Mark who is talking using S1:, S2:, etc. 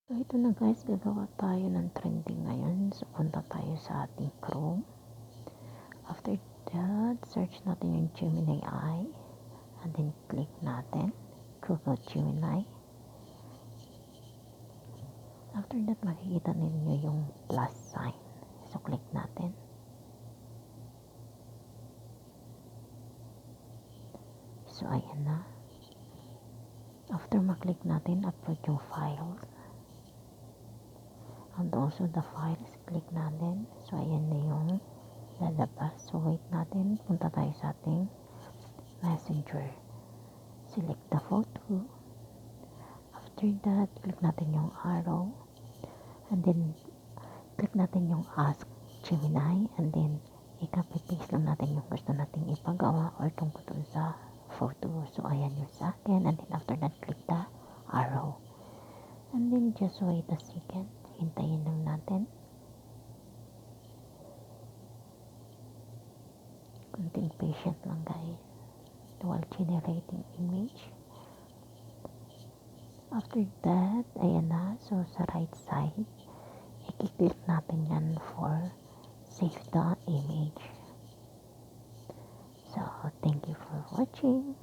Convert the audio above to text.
S1: So ito na guys, gagawa tayo ng trending ngayon. So punta tayo sa ating Chrome. After that, search natin yung Gemini AI. And then click natin Google Gemini. After that, makikita ninyo yung plus sign. So click natin. So ayan na. After maklik natin, upload yung files. And also the files, click natin. So ayan na yung lalabas. So wait natin, punta tayo sa ating Messenger. Select the photo. After that, click natin yung arrow. And then, click natin yung Ask Gemini. And then, i-copy-paste lang natin yung gusto nating ipagawa or tungkol dun sa photo. So ayan yung sa akin. And then after that, click the arrow. And then just wait a second. Hintayin lang natin. Kunting patient lang guys. While generating image. After that, ayan na. So sa right side, i-click natin yan for save the image. So thank you for watching.